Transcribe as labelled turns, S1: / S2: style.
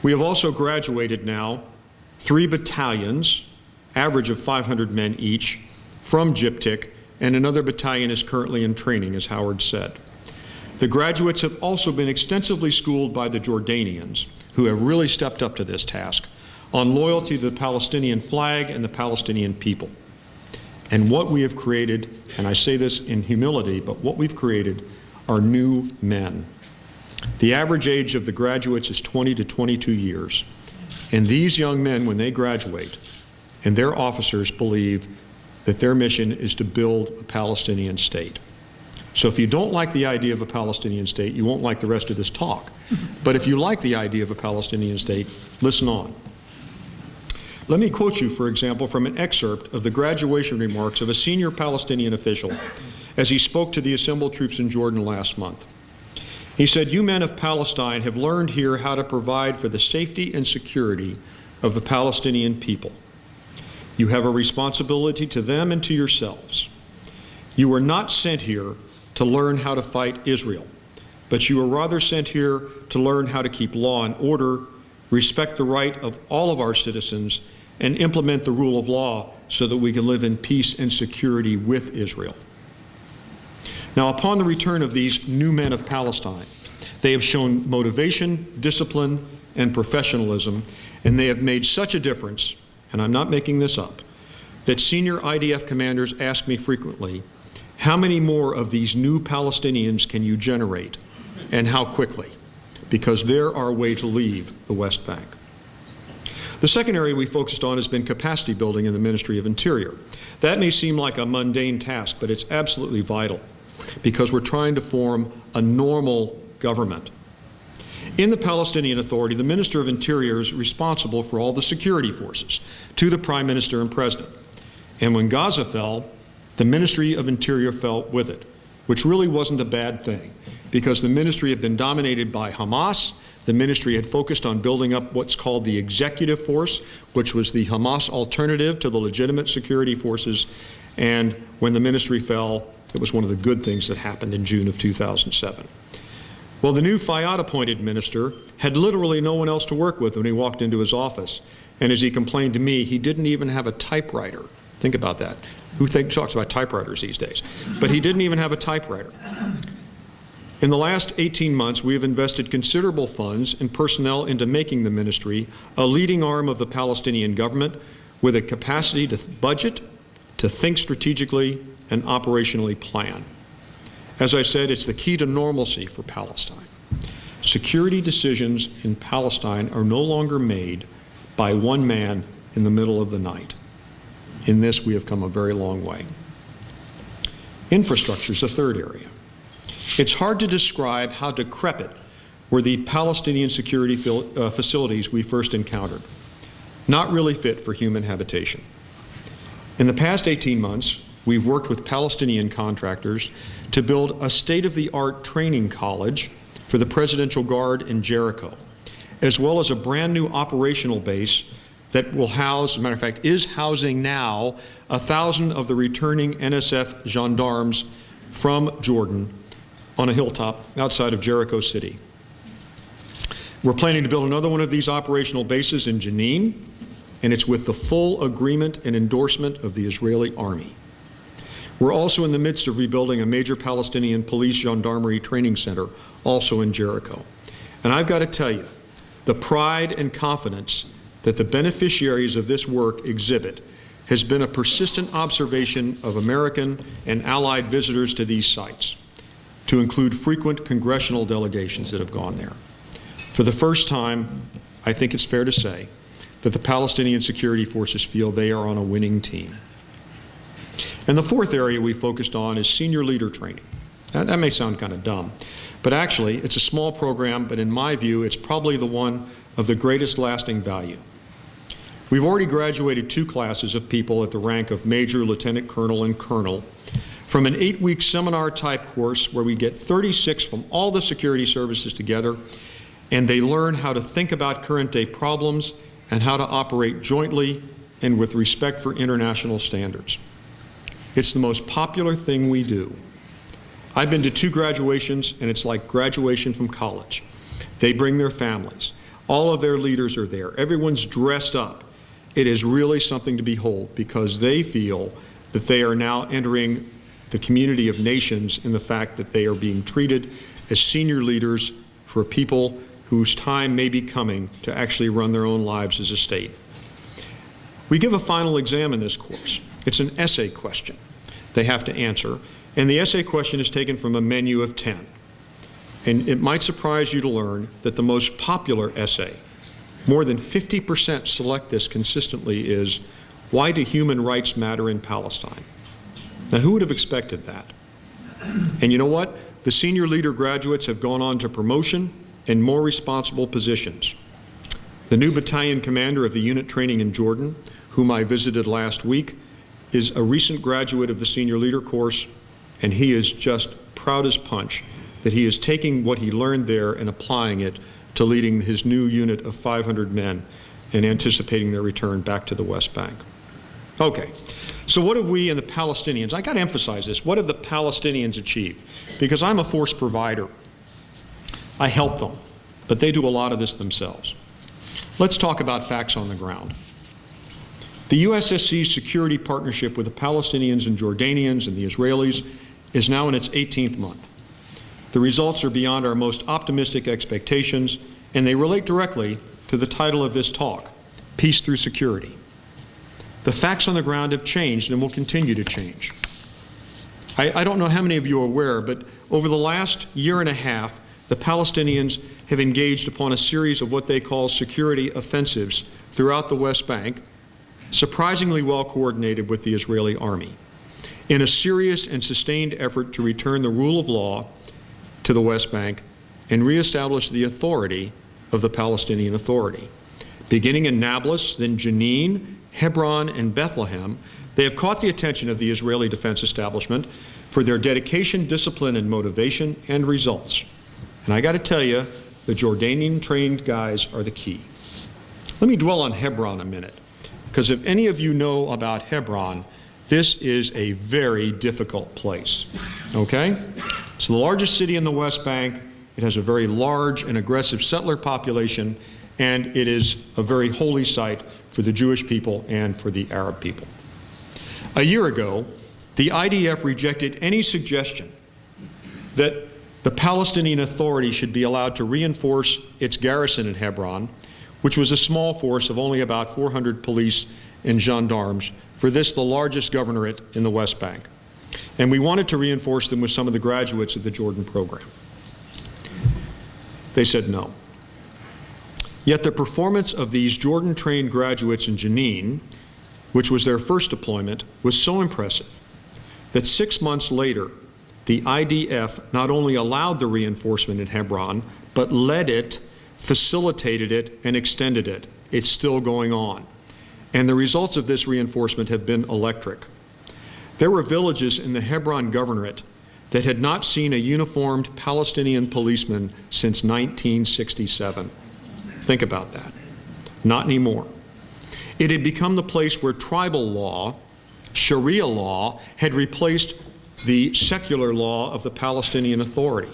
S1: We have also graduated now 3 battalions, average of 500 men each, from JPTIC, and another battalion is currently in training, as Howard said. The graduates have also been extensively schooled by the Jordanians, who have really stepped up to this task, on loyalty to the Palestinian flag and the Palestinian people. And what we have created, and I say this in humility, but what we've created are new men. The average age of the graduates is 20 to 22 years. And these young men, when they graduate, and their officers believe that their mission is to build a Palestinian state. So if you don't like the idea of a Palestinian state, you won't like the rest of this talk. But if you like the idea of a Palestinian state, listen on. Let me quote you, for example, from an excerpt of the graduation remarks of a senior Palestinian official as he spoke to the assembled troops in Jordan last month. He said, "You men of Palestine have learned here how to provide for the safety and security of the Palestinian people. You have a responsibility to them and to yourselves. You were not sent here to learn how to fight Israel, but you were rather sent here to learn how to keep law and order, respect the right of all of our citizens, and implement the rule of law so that we can live in peace and security with Israel." Now, upon the return of these new men of Palestine, they have shown motivation, discipline, and professionalism, and they have made such a difference, and I'm not making this up, that senior IDF commanders ask me frequently, how many more of these new Palestinians can you generate, and how quickly? Because they're our way to leave the West Bank. The second area we focused on has been capacity building in the Ministry of Interior. That may seem like a mundane task, but it's absolutely vital, because we're trying to form a normal government. In the Palestinian Authority, the Minister of Interior is responsible for all the security forces to the Prime Minister and President. And when Gaza fell, the Ministry of Interior fell with it, which really wasn't a bad thing, because the ministry had been dominated by Hamas. The ministry had focused on building up what's called the executive force, which was the Hamas alternative to the legitimate security forces. And when the ministry fell, it was one of the good things that happened in June of 2007. Well, the new Fayyad-appointed minister had literally no one else to work with when he walked into his office. And as he complained to me, he didn't even have a typewriter. Think about that. Who talks about typewriters these days? But he didn't even have a typewriter. In the last 18 months, we have invested considerable funds and personnel into making the ministry a leading arm of the Palestinian government with a capacity to budget, to think strategically, and operationally plan. As I said, it's the key to normalcy for Palestine. Security decisions in Palestine are no longer made by one man in the middle of the night. In this, we have come a very long way. Infrastructure is the third area. It's hard to describe how decrepit were the Palestinian security facilities we first encountered. Not really fit for human habitation. In the past 18 months, we've worked with Palestinian contractors to build a state-of-the-art training college for the Presidential Guard in Jericho, as well as a brand new operational base that will house, as a matter of fact, is housing now 1,000 of the returning NSF gendarmes from Jordan on a hilltop outside of Jericho City. We're planning to build another one of these operational bases in Jenin, and it's with the full agreement and endorsement of the Israeli army. We're also in the midst of rebuilding a major Palestinian police gendarmerie training center, also in Jericho. And I've got to tell you, the pride and confidence that the beneficiaries of this work exhibit has been a persistent observation of American and allied visitors to these sites, to include frequent congressional delegations that have gone there. For the first time, I think it's fair to say that the Palestinian security forces feel they are on a winning team. And the fourth area we focused on is senior leader training. That may sound kind of dumb, but actually it's a small program, but in my view, it's probably the one of the greatest lasting value. We've already graduated 2 classes of people at the rank of major, lieutenant colonel, and colonel from an 8-week seminar type course where we get 36 from all the security services together, and they learn how to think about current day problems and how to operate jointly and with respect for international standards. It's the most popular thing we do. I've been to 2 graduations, and it's like graduation from college. They bring their families. All of their leaders are there. Everyone's dressed up. It is really something to behold because they feel that they are now entering the community of nations in the fact that they are being treated as senior leaders for people whose time may be coming to actually run their own lives as a state. We give a final exam in this course. It's an essay question they have to answer, and the essay question is taken from a menu of 10. And it might surprise you to learn that the most popular essay, more than 50% select this consistently, is why do human rights matter in Palestine? Now, who would have expected that? And you know what? The senior leader graduates have gone on to promotion and more responsible positions. The new battalion commander of the unit training in Jordan, whom I visited last week, is a recent graduate of the senior leader course, and he is just proud as punch that he is taking what he learned there and applying it to leading his new unit of 500 men and anticipating their return back to the West Bank. Okay, so what have we and the Palestinians, I got to emphasize this, what have the Palestinians achieved? Because I'm a force provider. I help them, but they do a lot of this themselves. Let's talk about facts on the ground. The USSC's security partnership with the Palestinians and Jordanians and the Israelis is now in its 18th month. The results are beyond our most optimistic expectations, and they relate directly to the title of this talk, Peace Through Security. The facts on the ground have changed and will continue to change. I don't know how many of you are aware, but over the last year and a half, the Palestinians have engaged upon a series of what they call security offensives throughout the West Bank, surprisingly well coordinated with the Israeli army, in a serious and sustained effort to return the rule of law to the West Bank and reestablish the authority of the Palestinian Authority. Beginning in Nablus, then Jenin, Hebron, and Bethlehem, they have caught the attention of the Israeli defense establishment for their dedication, discipline, and motivation and results. And I got to tell you, the Jordanian-trained guys are the key. Let me dwell on Hebron a minute, because if any of you know about Hebron, this is a very difficult place, okay? It's the largest city in the West Bank. It has a very large and aggressive settler population, and it is a very holy site for the Jewish people and for the Arab people. A year ago, the IDF rejected any suggestion that the Palestinian Authority should be allowed to reinforce its garrison in Hebron, which was a small force of only about 400 police and gendarmes, for this, the largest governorate in the West Bank. And we wanted to reinforce them with some of the graduates of the Jordan program. They said no. Yet the performance of these Jordan-trained graduates in Jenin, which was their first deployment, was so impressive that 6 months later, the IDF not only allowed the reinforcement in Hebron, but led it, facilitated it, and extended it. It's still going on. And the results of this reinforcement have been electric. There were villages in the Hebron governorate that had not seen a uniformed Palestinian policeman since 1967. Think about that. Not anymore. It had become the place where tribal law, Sharia law, had replaced the secular law of the Palestinian Authority.